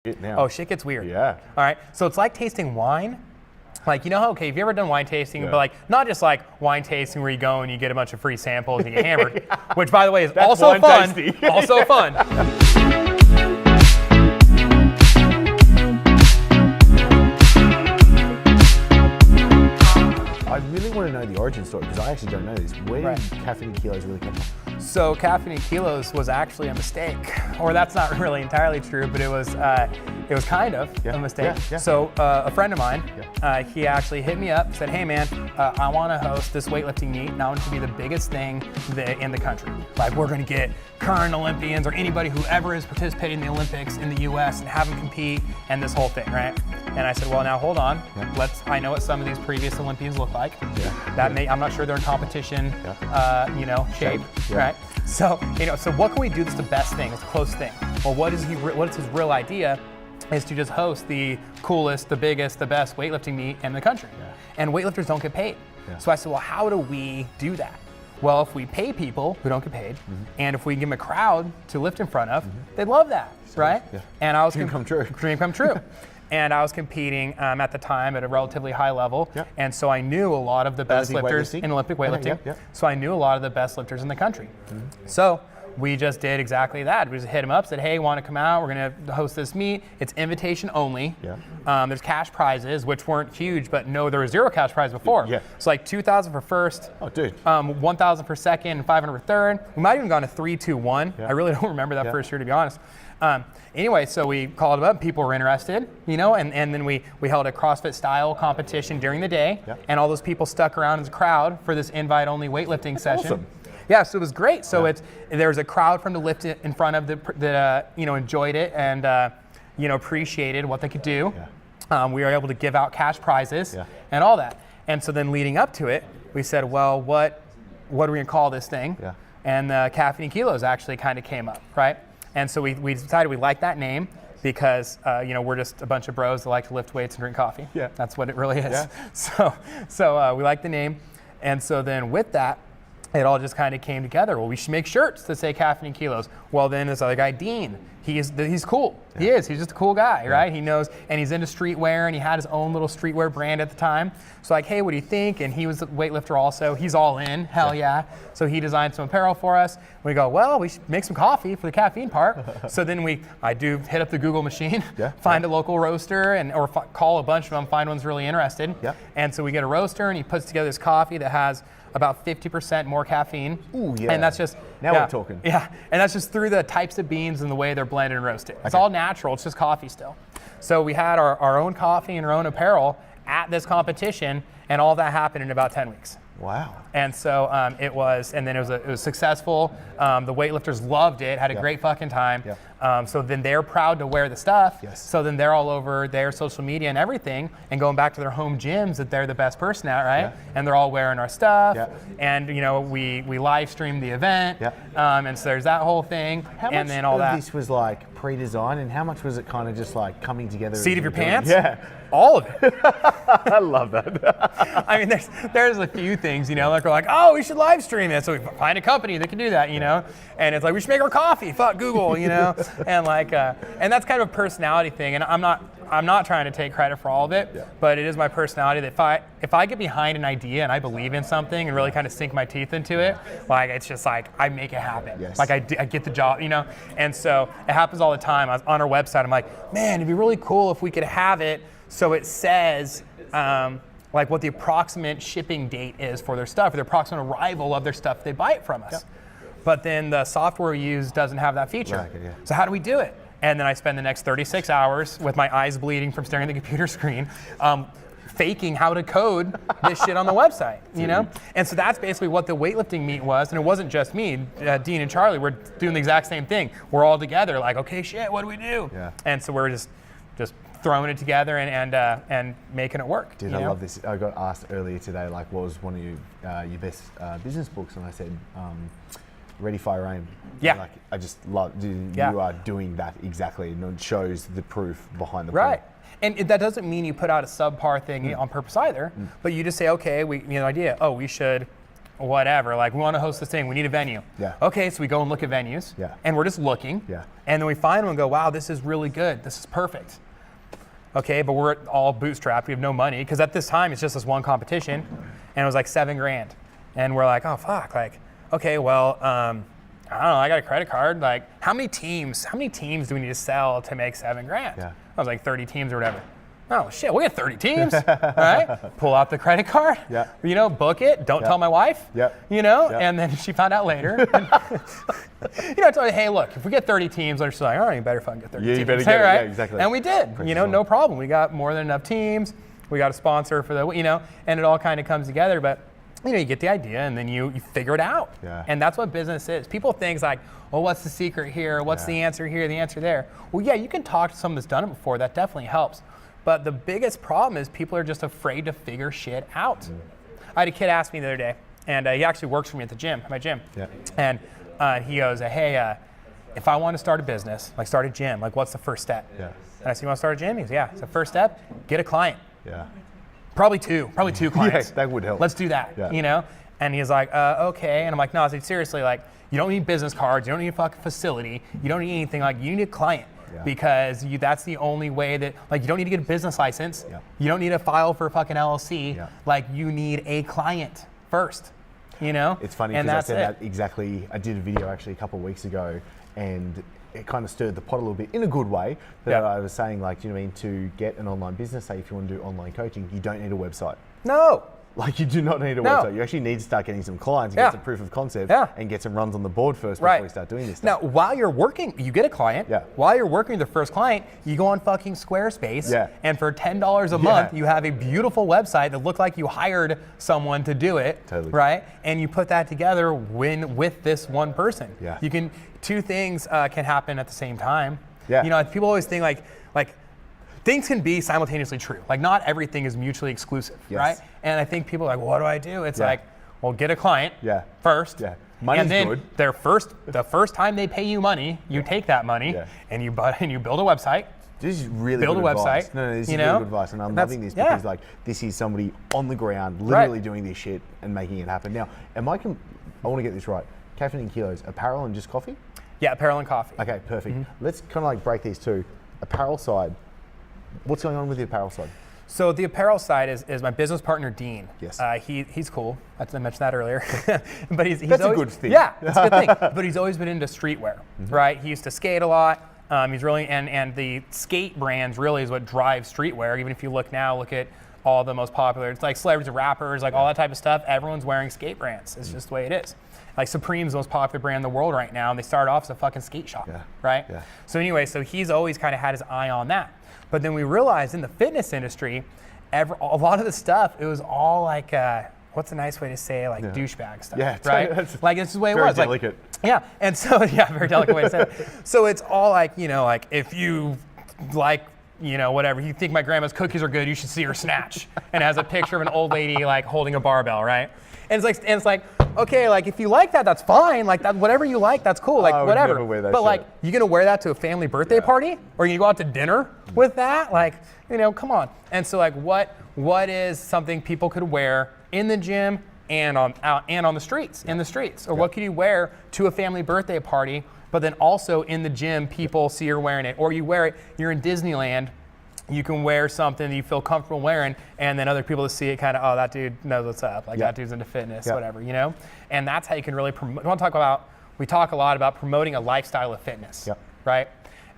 shit now. Oh, shit gets weird. Yeah. All right. So it's like tasting wine. Like, you know how, okay, have you ever done wine tasting? Yeah. But like, not just like wine tasting where you go and you get a bunch of free samples and you get hammered, which by the way is That's also wine fun. tasting. Also fun. I really want to know the origin story because I actually don't know this. Where did Caffeine and Kilos really come from? So Caffeine and Kilos was actually a mistake, or that's not really entirely true, but it was kind of a mistake. Yeah. So a friend of mine, he actually hit me up, said, "Hey man, I want to host this weightlifting meet, and I want it to be the biggest thing in the country. Like we're going to get current Olympians or anybody who ever has participated in the Olympics in the U.S. and have them compete, and this whole thing, right?" And I said, "Well, now hold on. I know what some of these previous Olympians look like. I'm not sure they're in competition, shape, right? So, so what can we do that's the best thing, that's the closest thing? Well, what is his real idea is to just host the coolest, the biggest, the best weightlifting meet in the country. And weightlifters don't get paid. So I said, well, how do we do that? Well, if we pay people who don't get paid, and if we give them a crowd to lift in front of, they'd love that, right? And I was Dream come true. Dream come true. And I was competing at the time at a relatively high level, and so I knew a lot of the best lifters in Olympic weightlifting. So I knew a lot of the best lifters in the country. So we just did exactly that. We just hit them up, said, "Hey, want to come out? We're going to host this meet. It's invitation only. There's cash prizes, which weren't huge, but no, there was zero cash prize before. It's like $2,000 for first, $1,000 for second, and $500 for third. We might have even gone to 3, 2, 1. I really don't remember that first year, to be honest. Anyway, so we called them up, people were interested, and then we held a CrossFit style competition during the day, and all those people stuck around as a crowd for this invite-only weightlifting session. Awesome. Yeah, so it was great. So there was a crowd from the lift in front of that enjoyed it and appreciated what they could do. We were able to give out cash prizes and all that. And so then leading up to it, we said, well, what are we gonna call this thing? And Caffeine and Kilos actually kind of came up, right? And so we decided we liked that name because we're just a bunch of bros that like to lift weights and drink coffee. That's what it really is. So we liked the name. And so then with that, it all just kind of came together. Well, we should make shirts that say Caffeine and Kilos. Well, then this other guy, Dean, he's cool. He's just a cool guy, right? He knows, and he's into streetwear, and he had his own little streetwear brand at the time. So like, hey, what do you think? And he was a weightlifter also. He's all in, hell yeah. So he designed some apparel for us. We go, well, we should make some coffee for the caffeine part. So then I do hit up the Google machine, find a local roaster, or call a bunch of them, find one's really interested. And so we get a roaster, and he puts together this coffee that has about 50% more caffeine. Ooh, yeah. And that's just, now we're talking. Yeah, and that's just through the types of beans and the way they're blended and roasted. It's all natural, it's just coffee still. So we had our own coffee and our own apparel at this competition, and all that happened in about 10 weeks. Wow. And so it was successful. The weightlifters loved it, had a great fucking time. So then they're proud to wear the stuff. So then they're all over their social media and everything, and going back to their home gyms that they're the best person at, right? And they're all wearing our stuff. And we live streamed the event. And so there's that whole thing. How much of this was like pre-designed, and how much was it kind of just like coming together? Seat of your pants? Yeah. All of it. I love that. I mean, there's a few things, like we're like, oh, we should live stream it. So we find a company that can do that, And it's like, we should make our coffee. Fuck Google, And like, and that's kind of a personality thing. And I'm not trying to take credit for all of it, but it is my personality that if I get behind an idea and I believe in something and really kind of sink my teeth into it, like it's just like I make it happen. Like I get the job, And so it happens all the time. I was on our website. I'm like, man, it'd be really cool if we could have it so it says like what the approximate shipping date is for their stuff, or the approximate arrival of their stuff if they buy it from us. But then the software we use doesn't have that feature. So how do we do it? And then I spend the next 36 hours with my eyes bleeding from staring at the computer screen, faking how to code this shit on the website, And so that's basically what the weightlifting meet was. And it wasn't just me, Dean and Charlie, we're doing the exact same thing. We're all together like, okay, shit, what do we do? And so we're just throwing it together and making it work. Dude, I love this. I got asked earlier today, like, what was one of your best business books? And I said, Ready, Fire, Aim. Like, I just love, you are doing that exactly, and it shows the proof behind the point. And that doesn't mean you put out a subpar thing on purpose either, but you just say, okay, we have an idea. Oh, we should whatever, like we want to host this thing, we need a venue. Yeah. Okay, so we go and look at venues. Yeah. And we're just looking. Yeah. And then we find one and go, wow, this is really good. This is perfect. Okay, but we're all bootstrapped. We have no money because at this time it's just this one competition, and it was like $7,000. And we're like, oh fuck, like, okay, well, I don't know, I got a credit card. Like, how many teams do we need to sell to make $7,000? Yeah. I was like 30 teams or whatever. Oh shit, we got 30 tems, all right? Pull out the credit card, Yeah. you know, book it, don't tell my wife, Yeah. you know, Yeah. and then she found out later. And, you know, I told her, hey, look, if we get 30 teams, she's like, all right, you better fucking get 30 Yeah, teams. you better get it, right? yeah, exactly. And we did, you know, no problem. We got more than enough teams. We got a sponsor for the, you know, and it all kind of comes together, but you know, you get the idea and then you figure it out. Yeah. And that's what business is. People think like, well, what's the secret here? What's the answer here, the answer there? Well, yeah, you can talk to someone that's done it before. That definitely helps. But the biggest problem is people are just afraid to figure shit out. I had a kid ask me the other day, and he actually works for me at the gym, at my gym. Yeah. And he goes, hey, if I want to start a business, like start a gym, like what's the first step? Yeah. And I said, you want to start a gym? He goes, yeah. So first step, get a client. Yeah. Probably two clients. Yeah, that would help. Let's do that, Yeah. you know? And he's like, okay. And I'm like, no, I said, seriously, like, you don't need business cards, you don't need a fucking facility, you don't need anything, like, you need a client. Yeah. Because that's the only way that, like, you don't need to get a business license, Yeah. you don't need to file for a fucking LLC, Yeah. like, you need a client first, you know? It's funny And because I that's said it. that exactly. I did a video actually a couple of weeks ago, and it kind of stirred the pot a little bit in a good way. But Yeah. I was saying, like, you know what I mean, to get an online business, say if you want to do online coaching, you don't need a website. No. Like, you do not need a No. website. You actually need to start getting some clients and Yeah. get some proof of concept Yeah. and get some runs on the board first Right. before you start doing this Now, stuff. while you're working, you get a client. Yeah. While you're working the first client, you go on fucking Squarespace. Yeah. And for $10 a month, you have a beautiful website that looked like you hired someone to do it. Totally. Right? And you put that together with this one person. Yeah. You can, two things can happen at the same time. Yeah. You know, people always think like things can be simultaneously true. Like not everything is mutually exclusive, Yes. right? And I think people are like, well, what do I do? It's Yeah. like, well, get a client Yeah. first. Yeah. Money's and then good. the first time they pay you money, you take that money Yeah. and you build a website. This is really Build good a advice. website, No, this is you really know? good advice, and I'm That's- loving this yeah. because like this is somebody on the ground, literally doing this shit and making it happen. Now, I want to get this right. Caffeine and Kilos, apparel and just coffee? Yeah, apparel and coffee. Okay, perfect. Mm-hmm. Let's kind of like break these two. Apparel side. What's going on with the apparel side? So the apparel side is my business partner, Dean. Yes. He's cool. I mentioned that earlier. But he's That's always, a good thing. Yeah, it's a good thing. But he's always been into streetwear, right? He used to skate a lot. He's really, and the skate brands really is what drives streetwear. Even if you look at all the most popular, it's like celebrities and rappers, like all that type of stuff, everyone's wearing skate brands. It's just the way it is. Like Supreme's the most popular brand in the world right now, and they started off as a fucking skate shop, right? Yeah. So anyway, so he's always kind of had his eye on that. But then we realized in the fitness industry, a lot of the stuff, it was all like, what's a nice way to say it? Like douchebag stuff, Yeah, right? that's Like it's the way it very was. delicate. Like, yeah, and so, yeah, very delicate way to say it. So it's all like, you know, like if you like, you know, whatever, you think my grandma's cookies are good, you should see her snatch. And it has a picture of an old lady like holding a barbell, right? And it's like, okay, like if you like that, that's fine. Like that, whatever you like, that's cool. Like I would whatever. never wear that But shit. like, you gonna wear that to a family birthday party, or you go out to dinner with that? Like, you know, come on. And so like, what is something people could wear in the gym and on the streets, in the streets, or what could you wear to a family birthday party? But then also in the gym, people see you're wearing it, or you wear it. You're in Disneyland. You can wear something that you feel comfortable wearing, and then other people that see it kind of, oh, that dude knows what's up. Like that dude's into fitness, whatever, you know? And that's how you can really promote. We talk a lot about promoting a lifestyle of fitness, right?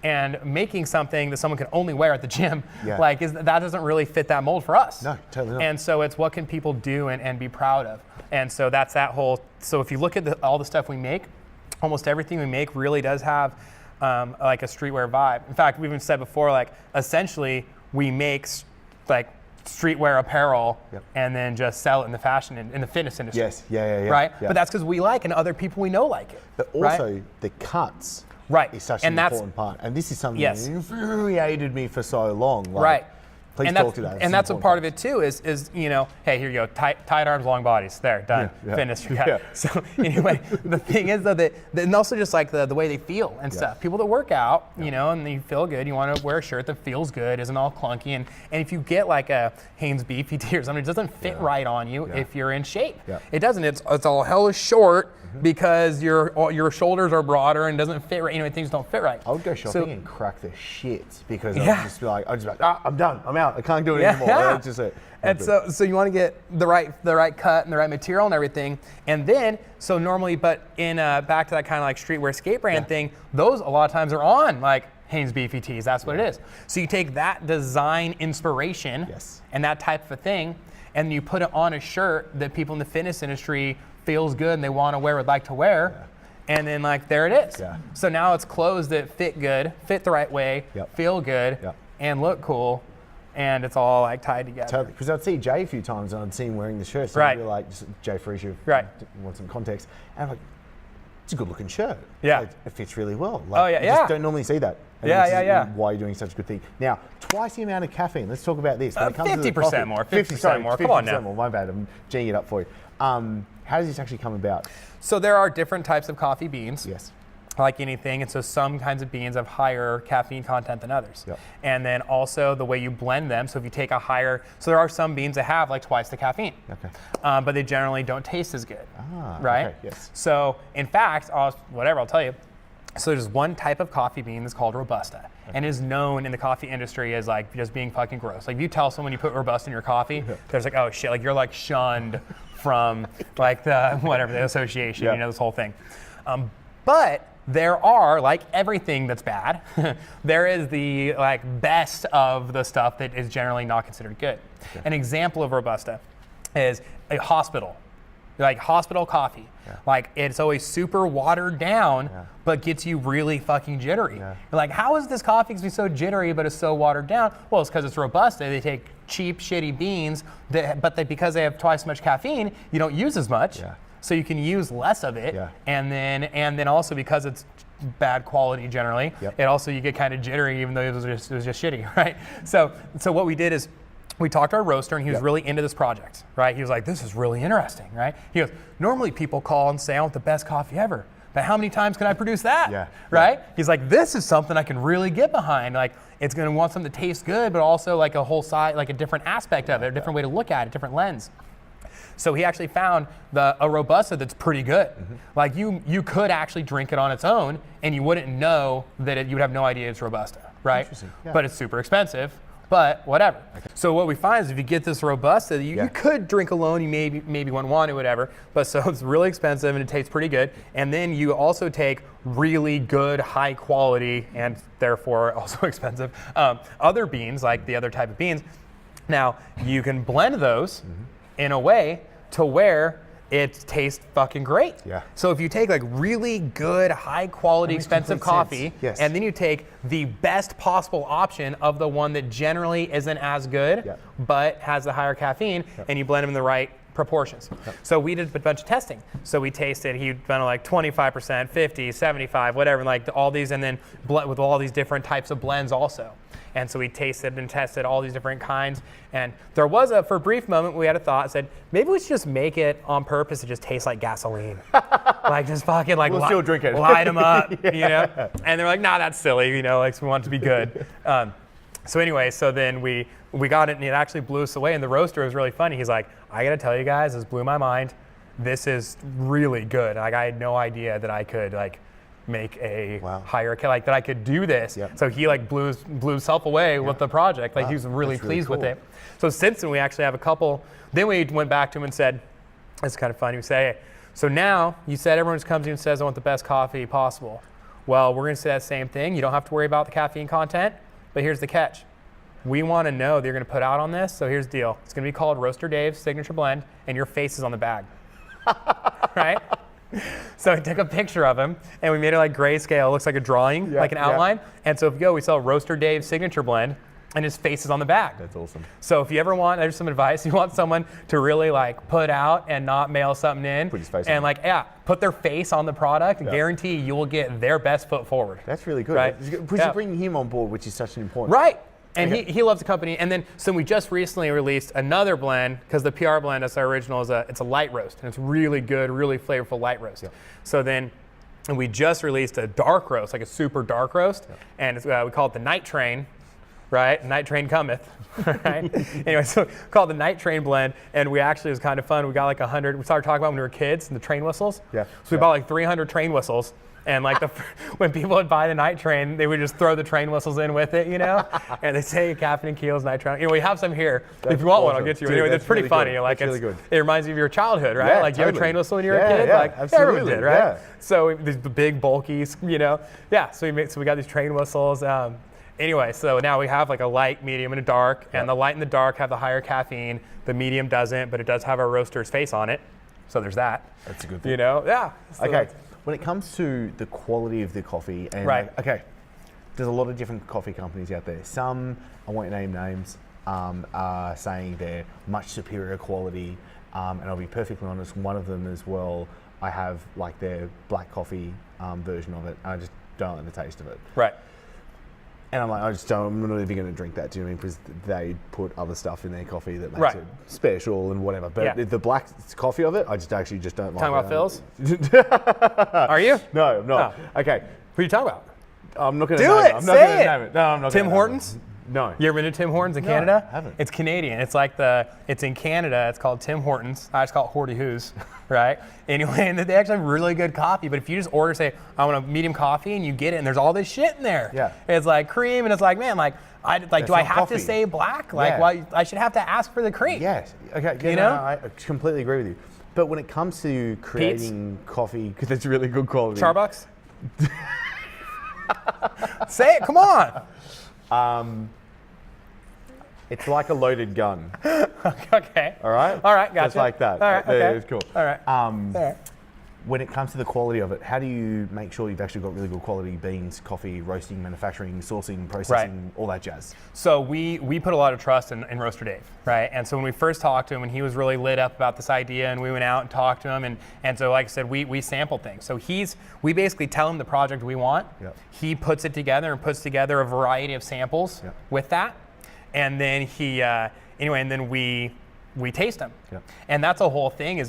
And making something that someone can only wear at the gym, that doesn't really fit that mold for us. No, totally not. And so it's what can people do and be proud of. And so that's that whole, so if you look at all the stuff we make, almost everything we make really does have like a streetwear vibe. In fact, we've even said before, like essentially we make like streetwear apparel and then just sell it in the fashion in the fitness industry. Yes, yeah. Right? Yeah. But that's because we like and other people we know like it. But also the cuts is such an important part. And this is something that infuriated me for so long. Like, Please talk to that. And that's a part of it too. Is you know, hey, here you go, tight arms, long bodies. There, done. Finished. So anyway, the thing is though that, and also just like the way they feel and stuff. People that work out, you know, and you feel good. You want to wear a shirt that feels good, isn't all clunky. And if you get like a Hanes Beefy tee or something, it doesn't fit right on you if you're in shape. It doesn't. It's all hella short because your shoulders are broader and doesn't fit right. You know, things don't fit right. I would go shopping and crack the shit because I'd just be like, I'm done. I'm out. I can't do it anymore. It's just it. And so you want to get the right cut and the right material and everything. And then, so normally, but in back to that kind of like streetwear skate brand thing, those a lot of times are on like Hanes Beefy tees. That's what it is. So you take that design inspiration and that type of a thing, and you put it on a shirt that people in the fitness industry feels good and they want to wear, would like to wear. And then like, there it is. So now it's clothes that fit good, fit the right way, feel good, and look cool. And it's all like tied together. Totally. Because I'd see Jay a few times and I'd see him wearing the shirt. So I'd be like, Jay Freesia, want some context. And I'm like, it's a good looking shirt. Like, it fits really well. Like, you just don't normally see that. And why you're doing such a good thing. Now, twice the amount of caffeine. Let's talk about this. 50% more. 50% more. Come on now. More. My bad. I'm geeing it up for you. How does this actually come about? So there are different types of coffee beans. Like anything, and so some kinds of beans have higher caffeine content than others. And then also the way you blend them, so if you take a higher, so there are some beans that have like twice the caffeine, but they generally don't taste as good, right? So in fact, I'll tell you, so there's one type of coffee bean that's called Robusta, and is known in the coffee industry as like just being fucking gross. Like if you tell someone you put Robusta in your coffee, there's like, oh shit, like you're like shunned from like the association, you know, this whole thing. But there are, like everything that's bad, there is the like best of the stuff that is generally not considered good. An example of Robusta is a hospital, like hospital coffee. Like it's always super watered down, but gets you really fucking jittery. You're like, how is this coffee gonna be so jittery, but it's so watered down? Well, it's because it's Robusta. They take cheap, shitty beans, because they have twice as much caffeine, you don't use as much. So you can use less of it, and then also because it's bad quality generally, it also you get kind of jittery even though it was just shitty, right? So what we did is we talked to our roaster and he was really into this project, right? He was like, this is really interesting, right? He goes, normally people call and say I want the best coffee ever, but how many times can I produce that, right? He's like, this is something I can really get behind. Like it's gonna want something to taste good, but also like a whole side, like a different aspect of it, a different way to look at it, different lens. So he actually found a Robusta that's pretty good. Like you could actually drink it on its own and you wouldn't know that you would have no idea it's Robusta, right? But it's super expensive, but whatever. So what we find is if you get this Robusta, you could drink alone, you maybe wouldn't want it, whatever, but so it's really expensive and it tastes pretty good. And then you also take really good, high quality, and therefore also expensive, other beans, like the other type of beans. Now you can blend those in a way to where it tastes fucking great. So if you take like really good, high quality, expensive coffee, and then you take the best possible option of the one that generally isn't as good, but has the higher caffeine, and you blend them in the right proportions. So we did a bunch of testing. So we tasted, he'd done like 25%, 50, 75, whatever, like all these, and then with all these different types of blends also. And so we tasted and tested all these different kinds. And there was for a brief moment, we had a thought, said, maybe we should just make it on purpose to just taste like gasoline. Like just fucking like we'll still drink it. Light them up, you know? And they're like, nah, that's silly, you know, like we want it to be good. So anyway, so then we got it and it actually blew us away. And the roaster was really funny. He's like, I gotta tell you guys, this blew my mind. This is really good. Like I had no idea that I could like make a higher, like that I could do this. So he like blew himself away with the project. Like he was really pleased with it. So since then we actually have a couple, then we went back to him and said, it's kind of funny, we say, hey, so now you said everyone just comes to you and says I want the best coffee possible. Well, we're gonna say that same thing. You don't have to worry about the caffeine content, but here's the catch. We wanna know that you're gonna put out on this, so here's the deal. It's gonna be called Roaster Dave's Signature Blend, and your face is on the bag, right? So I took a picture of him and we made it like grayscale. It looks like a drawing, like an outline. And so if you go, we sell Roaster Dave's Signature Blend and his face is on the bag. That's awesome. So if you ever want, there's some advice, you want someone to really like put out and not mail something in. Put his face and on like, put their face on the product and guarantee you will get their best foot forward. That's really good. Right? Because you're bringing him on board, which is such an important. Right. And he loves the company. And then, so we just recently released another blend, because the PR blend, that's our original, it's a light roast. And it's really good, really flavorful light roast. Yeah. So then we just released a dark roast, like a super dark roast. Yeah. And it's, we call it the Night Train, right? Night Train cometh, right? Anyway, so we call it the Night Train blend. And we actually, it was kind of fun. We got like 100, we started talking about when we were kids, and the train whistles. Yeah. So we bought like 300 train whistles. And like when people would buy the Night Train, they would just throw the train whistles in with it, you know? And they say Caffeine and Kilos, Night Train. You know, we have some here. If you want one, I'll get you. Dude, anyway, that's pretty really funny. Like, it's really good. It reminds you of your childhood, right? Yeah, like, you have a train whistle when you were a kid? Like, everyone did, right? Yeah. So these big, bulky, you know? Yeah, so we got these train whistles. Anyway, so now we have like a light, medium, and a dark. And the light and the dark have the higher caffeine. The medium doesn't, but it does have our roaster's face on it. So there's that. That's a good thing. You know? Yeah. So okay. When it comes to the quality of the coffee, and okay, there's a lot of different coffee companies out there. Some, I won't name names, are saying they're much superior quality, and I'll be perfectly honest, one of them as well, I have like their black coffee version of it, and I just don't like the taste of it. Right. And I'm like, I'm not even going to drink that, do you know what I mean? Because they put other stuff in their coffee that makes it special and whatever. But the black coffee of it, I just don't like. Talking about Phil's? Are you? No, I'm not. Oh. Okay. Who are you talking about? I'm not going to name it. I'm not going to name it. No, I'm not. Tim Hortons? No. You ever been to Tim Hortons in Canada? I haven't. It's Canadian. It's like it's in Canada. It's called Tim Hortons. I just call it Horty Who's, right? Anyway, and they actually have really good coffee. But if you just order, say, I want a medium coffee, and you get it, and there's all this shit in there. Yeah. It's like cream, and it's like, man, like, do I have to say black? Like, well, I should have to ask for the cream. Yes. Okay. Yeah, you know? I completely agree with you. But when it comes to creating coffee, because it's really good quality. Starbucks? Say it. Come on. It's like a loaded gun. Okay. All right? All right, gotcha. Just like that. All right, okay. It's cool. All right. When it comes to the quality of it, how do you make sure you've actually got really good quality beans, coffee, roasting, manufacturing, sourcing, processing, all that jazz? So we put a lot of trust in Roaster Dave, right? And so when we first talked to him, and he was really lit up about this idea, and we went out and talked to him, and so like I said, we sampled things. So we basically tell him the project we want. Yep. He puts it together and puts together a variety of samples with that. And then we taste them. Yep. And that's the whole thing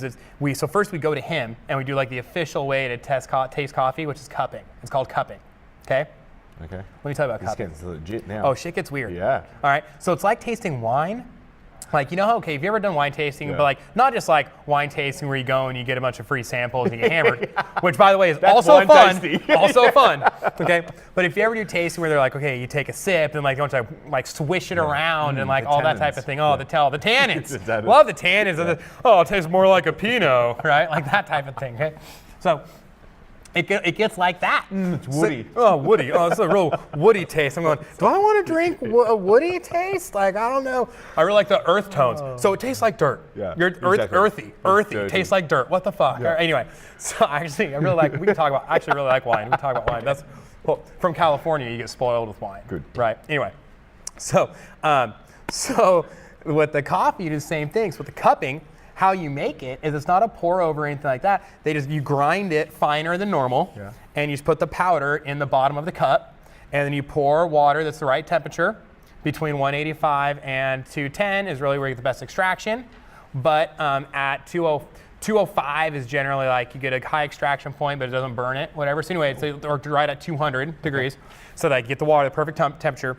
so first we go to him and we do like the official way to taste coffee, which is cupping. It's called cupping, okay? Okay. Let me tell you about cupping. This gets legit now. Oh, shit gets weird. Yeah. All right, so it's like tasting wine. Like, you know how, okay, have you ever done wine tasting, but like, not just like wine tasting where you go and you get a bunch of free samples and you get hammered, which by the way is also fun, okay? But if you ever do tasting where they're like, okay, you take a sip and like, you want to like swish it around and like all that type of thing. Oh, the tannins. Love the tannins. It tastes more like a Pinot, right? Like that type of thing, okay? So it gets like that. It's woody. Woody. Oh, it's a real woody taste. I'm going, do I want to drink a woody taste? Like, I don't know. I really like the earth tones. So it tastes like dirt. Yeah. You're earthy. Tastes like dirt. What the fuck? Yeah. Anyway, so actually, I really like, we can talk about, I actually really like wine. We can talk about wine. That's, well, from California, you get spoiled with wine. Good. Right. Anyway, so with the coffee, you do the same thing. So with the cupping, how you make it is it's not a pour over or anything like that. You grind it finer than normal, and you just put the powder in the bottom of the cup, and then you pour water that's the right temperature. Between 185 and 210 is really where you get the best extraction. But at 205 is generally like you get a high extraction point, but it doesn't burn it, whatever. So anyway, or right at 200 degrees, so that you get the water at the perfect temperature.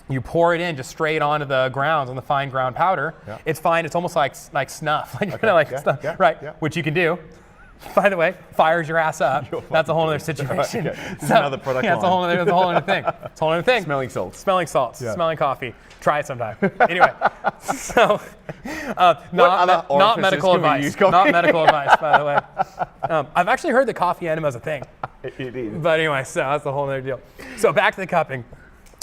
You pour it in just straight onto the grounds on the fine ground powder. Yeah. It's fine. It's almost like snuff, snuff, right? Yeah. Which you can do. By the way, fires your ass up. That's a whole other situation. This is another product line. That's a whole other thing. It's a whole other thing. Smelling salts. Yeah. Smelling coffee. Try it sometime. Anyway, so not medical advice. Not medical advice, by the way. I've actually heard that coffee enema is a thing. It is. But anyway, so that's a whole other deal. So back to the cupping.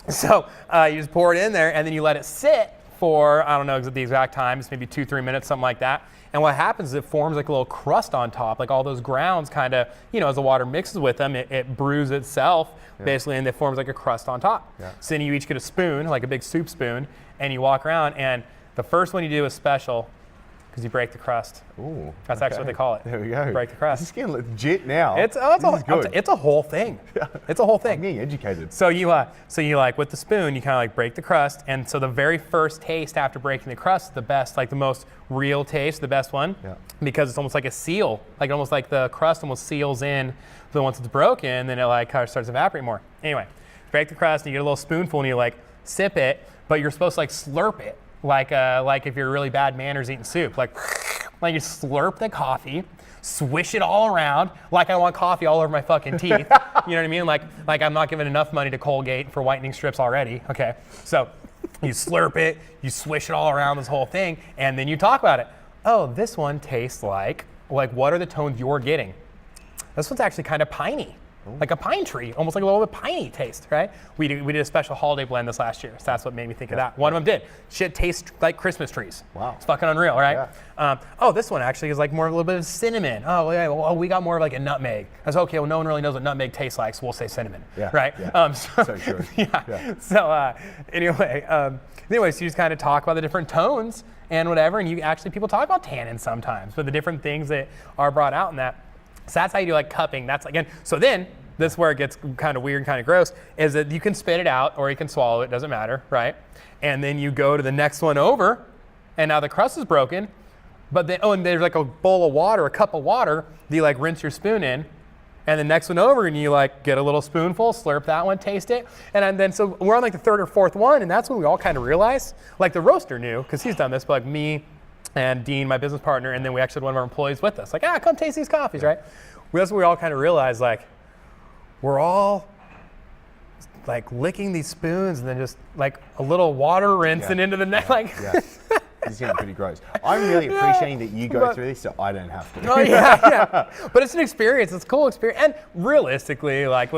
So you just pour it in there, and then you let it sit for, I don't know the exact time, it's maybe 2-3 minutes, something like that. And what happens is it forms like a little crust on top, like all those grounds kind of, as the water mixes with them, it brews itself, basically, and it forms like a crust on top. Yeah. So then you each get a spoon, like a big soup spoon, and you walk around, and the first one you do is special, because you break the crust. Ooh, That's actually what they call it. There we go. Break the crust. This is getting legit now. It's a whole thing. It's a whole thing. I'm getting educated. So you like with the spoon, you kind of like break the crust, and so the very first taste after breaking the crust is the best, like the most real taste, the best one, because it's almost like a seal, like almost like the crust almost seals in. But once it's broken, then it like kind of starts to evaporate more. Anyway, break the crust, and you get a little spoonful, and you like sip it, but you're supposed to like slurp it, like if you're really bad manners eating soup, like you slurp the coffee, swish it all around, like I want coffee all over my fucking teeth. You know what I mean? Like I'm not giving enough money to Colgate for whitening strips already. Okay, so you slurp it, you swish it all around this whole thing, and then you talk about it. Oh, this one tastes like what are the tones you're getting? This one's actually kind of piney, like a pine tree, almost like a little bit piney taste, right? We did a special holiday blend this last year, so that's what made me think of that. One of them did. Shit tastes like Christmas trees. Wow. It's fucking unreal, right? Yeah. Oh, this one actually is like more of a little bit of cinnamon. Oh, yeah, well, we got more of like a nutmeg. I was okay, well, no one really knows what nutmeg tastes like, so we'll say cinnamon, right? Yeah. So true. Yeah. So anyway, so you just kind of talk about the different tones and whatever, and people talk about tannins sometimes, but the different things that are brought out in that. So that's how you do like cupping. That's again. So then this is where it gets kind of weird and kind of gross. Is that you can spit it out or you can swallow it. Doesn't matter, right? And then you go to the next one over, and now the crust is broken. But then and there's like a bowl of water, a cup of water. Do you like rinse your spoon in, and the next one over, and you like get a little spoonful, slurp that one, taste it, and then so we're on like the third or fourth one, and that's when we all kind of realize, like the roaster knew because he's done this, but like me and Dean, my business partner, and then we actually had one of our employees with us. Like, come taste these coffees, right? That's when we all kind of realized, like, we're all like licking these spoons and then just like a little water rinsing into the neck. It's getting pretty gross. I'm really appreciating that you go through this so I don't have to. Oh yeah. But it's an experience. It's a cool experience. And realistically, like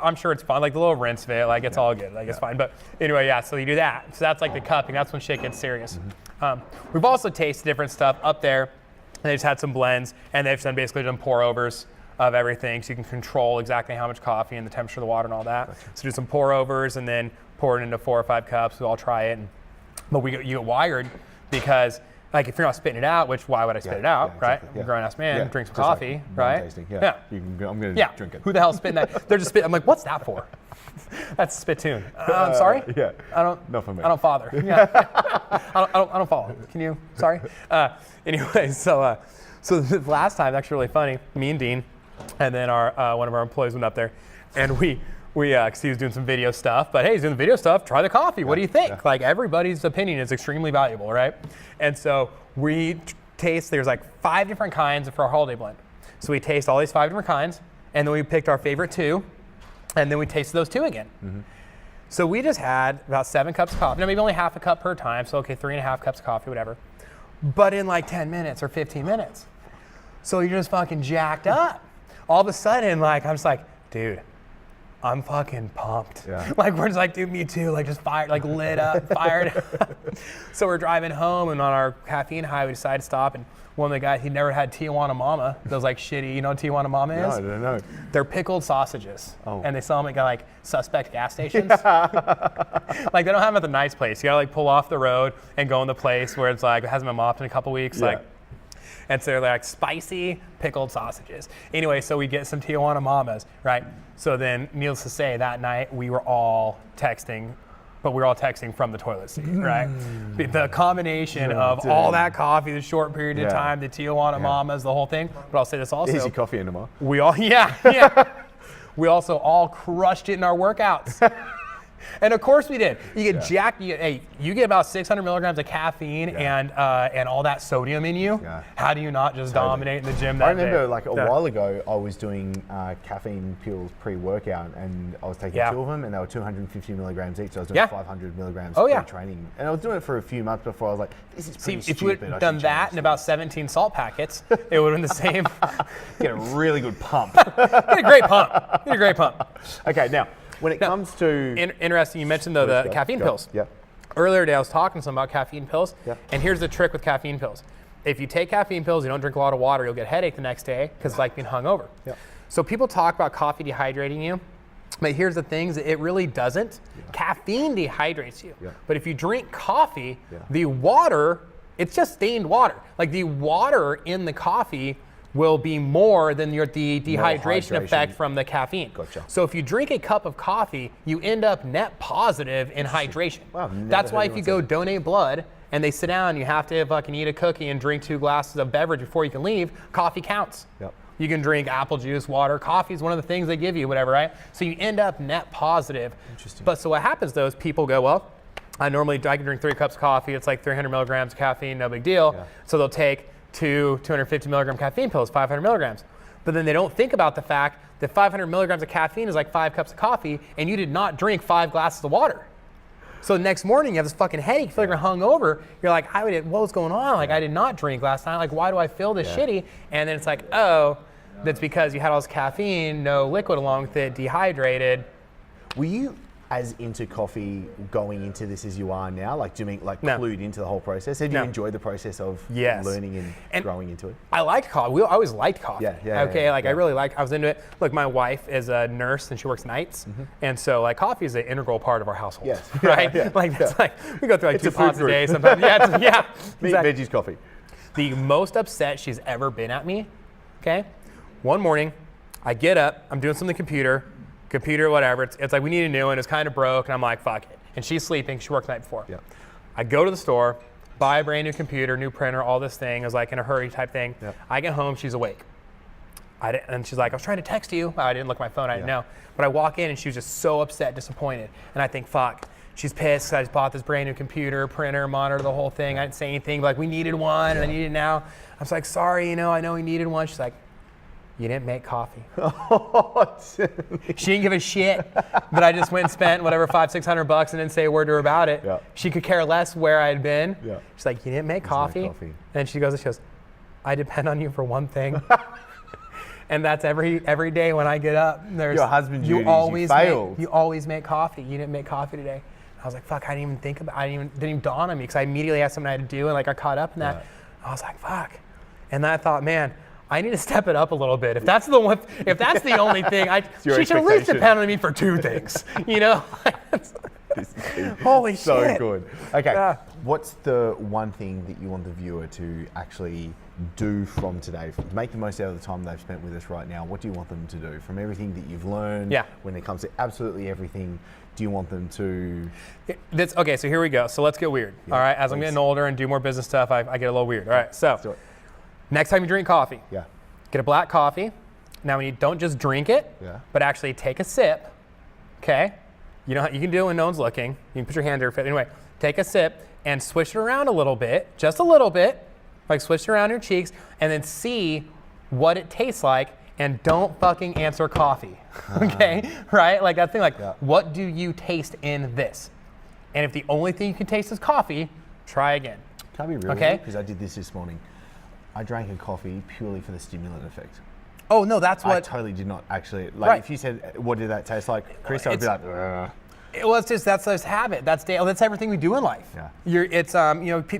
I'm sure it's fun. Like the little rinse of it, like it's all good. Like it's fine. But anyway, so you do that. So that's like the cupping. That's when shit gets serious. We've also tasted different stuff up there. And they just had some blends, and they've basically done pour-overs of everything, so you can control exactly how much coffee and the temperature of the water and all that. Gotcha. So do some pour-overs and then pour it into 4 or 5 cups. We'll all try it. But you get wired because, like, if you're not spitting it out, which why would I spit it out, right? Exactly. I'm a grown-ass man, drink some coffee, like right? Tasting. I'm going to drink it. Who the hell's spitting that? They're just spitting. I'm like, what's that for? That's spittoon. I'm sorry. Yeah. Not for me. I don't father. Yeah. I don't follow. Can you? Sorry. Anyway, so the last time, actually really funny. Me and Dean, and then our one of our employees went up there, and we because he was doing some video stuff. But hey, he's doing the video stuff. Try the coffee. What do you think? Yeah. Like everybody's opinion is extremely valuable, right? And so we taste. There's like 5 different kinds for our holiday blend. So we taste all these 5 different kinds, and then we picked our favorite 2. And then we tasted those 2 again. Mm-hmm. So we just had about 7 cups of coffee. Now maybe only half a cup per time, so okay, 3.5 cups of coffee, whatever. But in like 10 minutes or 15 minutes. So you're just fucking jacked up. All of a sudden, like I'm just like, dude, I'm fucking pumped. Yeah. Like we're just like, dude, me too. Like just fired, like lit up, fired. So we're driving home, and on our caffeine high, we decided to stop. And one of the guys, he'd never had Tijuana Mama. Those like shitty, you know what Tijuana Mama is? No, I don't know. They're pickled sausages. Oh. And they sell them at like suspect gas stations. Yeah. Like they don't have them at the nice place. You gotta like pull off the road and go in the place where it's like, it hasn't been mopped in a couple weeks. Yeah. Like, and so they're like spicy pickled sausages. Anyway, so we get some Tijuana Mamas, right? So then, needless to say, that night we were all texting, but we were all texting from the toilet seat, right? The combination of all that coffee, the short period of time, the Tijuana Mamas, the whole thing. But I'll say this also. Easy coffee enema. We all, we also all crushed it in our workouts. And of course we did. You get jacked. You get about 600 milligrams of caffeine and all that sodium in you. Yeah. How do you not just dominate in the gym that day? I remember like a while ago, I was doing caffeine pills pre-workout, and I was taking 2 of them, and they were 250 milligrams each. So I was doing 500 milligrams pre-training, and I was doing it for a few months before. I was like, this is pretty stupid. If you had done that and about 17 salt packets, it would have been the same. Get a really good pump. Get a great pump. Okay, now. When it comes to... Interesting, you mentioned though the caffeine pills. Yeah. Earlier today I was talking to someone about caffeine pills, and here's the trick with caffeine pills. If you take caffeine pills, you don't drink a lot of water, you'll get a headache the next day because it's like being hungover. Yeah. So people talk about coffee dehydrating you, but here's the thing, it really doesn't. Yeah. Caffeine dehydrates you. Yeah. But if you drink coffee, the water It's just stained water. Like the water in the coffee will be more than the dehydration effect from the caffeine. Gotcha. So if you drink a cup of coffee, you end up net positive in hydration. Wow, that's why if you go donate blood and they sit down, you have to fucking eat a cookie and drink 2 glasses of beverage before you can leave, coffee counts. Yep. You can drink apple juice, water. Coffee is one of the things they give you, whatever, right? So you end up net positive. Interesting. But so what happens though is people go, well, I can drink 3 cups of coffee. It's like 300 milligrams of caffeine, no big deal. Yeah. So they'll take 250 milligram caffeine pills, 500 milligrams. But then they don't think about the fact that 500 milligrams of caffeine is like 5 cups of coffee, and you did not drink 5 glasses of water. So the next morning you have this fucking headache, you feel like you're hungover. You're like, what was going on? Like I did not drink last night. Like why do I feel this shitty? And then it's like, oh, that's because you had all this caffeine, no liquid along with it, dehydrated. Were you as into coffee going into this as you are now? Like, do you mean like clued into the whole process? Have you enjoyed the process of learning and growing into it? I liked coffee. I always liked coffee. I really liked. I was into it. Look, my wife is a nurse and she works nights, and so like coffee is an integral part of our household. Yes. Right. Like that's like we go through like 2 pots a day sometimes. Yeah. Meat, veggies, coffee. The most upset she's ever been at me. Okay. One morning, I get up. I'm doing something on the computer, whatever. It's like we need a new one. It's kind of broke, and I'm like, fuck it. And she's sleeping. She worked the night before. Yeah. I go to the store, buy a brand new computer, new printer, all this thing. It was like in a hurry type thing. Yep. I get home, she's awake. And she's like, I was trying to text you. I didn't look at my phone. I didn't know. But I walk in, and she was just so upset, disappointed. And I think, fuck. She's pissed because I just bought this brand new computer, printer, monitor, the whole thing. I didn't say anything. But like, we needed one, and I need it now. I was like, sorry, I know we needed one. She's like, you didn't make coffee. She didn't give a shit that I just went and spent whatever $500-600 and didn't say a word to her about it. Yeah. She could care less where I had been. Yeah. She's like, you didn't make coffee. And she goes, I depend on you for one thing. And that's every day when I get up. There's your husband duties, you always make coffee. You didn't make coffee today. I was like, fuck, I didn't even think about it. Didn't even dawn on me because I immediately had something I had to do and like I caught up in that. Right. I was like, fuck. And then I thought, man, I need to step it up a little bit. If that's the only thing, she should at least depend on me for 2 things. Holy shit. So good. Okay, what's the one thing that you want the viewer to actually do from today? Make the most out of the time they've spent with us right now. What do you want them to do? From everything that you've learned, when it comes to absolutely everything, do you want them to? Okay, so here we go. So let's get weird. All right, as I'm getting older and do more business stuff, I get a little weird. All right, so next time you drink coffee, get a black coffee. Now, when you don't just drink it, but actually take a sip, okay? You can do it when no one's looking. You can put your hand there. Anyway, take a sip and swish it around a little bit, just a little bit, like swish it around your cheeks, and then see what it tastes like, and don't fucking answer coffee, okay? Right? Like that thing, like, what do you taste in this? And if the only thing you can taste is coffee, try again. Can I be real with you? Because I did this morning. I drank a coffee purely for the stimulant effect. Oh no, that's what. I totally did not actually. Like, if you said, "What did that taste like, Chris?" I'd be like, "Ugh." Well, it's just that's habit. That's everything we do in life. Yeah. It's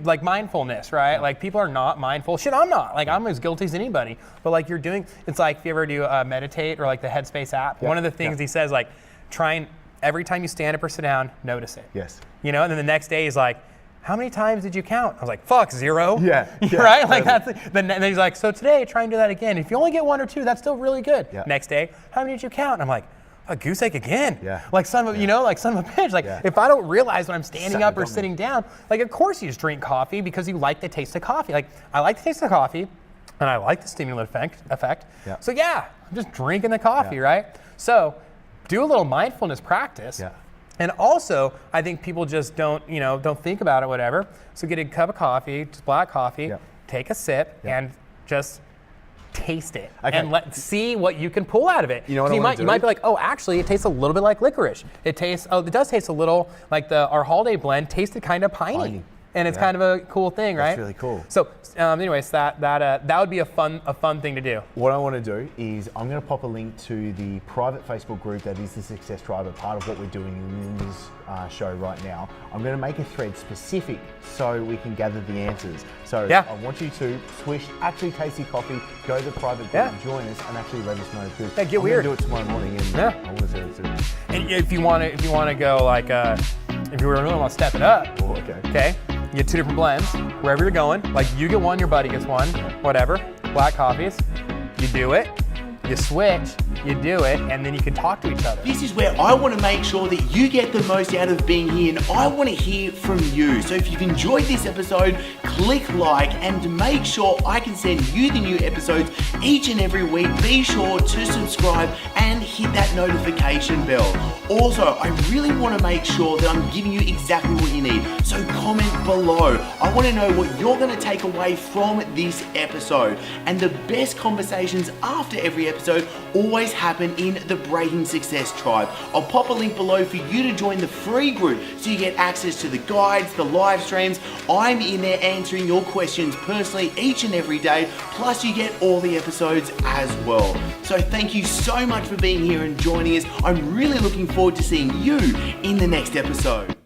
like mindfulness, right? Like people are not mindful. Shit, I'm not. Like I'm as guilty as anybody. But like you're doing, it's like if you ever do meditate or like the Headspace app. One of the things he says, like, try and every time you stand up or sit down, notice it. Yes. And then the next day he's like, how many times did you count? I was like, fuck, 0. Yeah. Right? Like then he's like, so today try and do that again. If you only get 1 or 2, that's still really good. Yeah. Next day, how many did you count? And I'm like, a goose egg again. Yeah. Like son of like son of a bitch. Like if I don't realize when I'm standing up or sitting down, like of course you just drink coffee because you like the taste of coffee. Like I like the taste of coffee and I like the stimulant effect. Yeah. So I'm just drinking the coffee, right? So do a little mindfulness practice. Yeah. And also, I think people just don't think about it, whatever. So get a cup of coffee, just black coffee, take a sip, and just taste it, and see what you can pull out of it. You know what you might be like, oh, actually, it tastes a little bit like licorice. It does taste a little like our holiday blend tasted kind of piney. And it's kind of a cool thing, right? That's really cool. So, anyways, that would be a fun thing to do. What I want to do is I'm going to pop a link to the private Facebook group that is the Success Driver, part of what we're doing in this show right now. I'm going to make a thread specific so we can gather the answers. So I want you to swish actually tasty coffee, go to the private group, join us, and actually let us know. Yeah, get weird. I'm going to do it tomorrow morning, and I want to see it too. And if you want to go like, if you really want to step it up, You get 2 different blends, wherever you're going. Like you get one, your buddy gets one, whatever. Black coffees, you do it. You switch, you do it, and then you can talk to each other. This is where I want to make sure that you get the most out of being here, and I want to hear from you. So if you've enjoyed this episode, click like, and make sure I can send you the new episodes each and every week. Be sure to subscribe and hit that notification bell. Also, I really want to make sure that I'm giving you exactly what you need. So comment below. I want to know what you're going to take away from this episode. And the best conversations after every episode always happen in the Breaking Success Tribe. I'll pop a link below for you to join the free group so you get access to the guides, the live streams. I'm in there answering your questions personally each and every day, plus you get all the episodes as well. So thank you so much for being here and joining us. I'm really looking forward to seeing you in the next episode.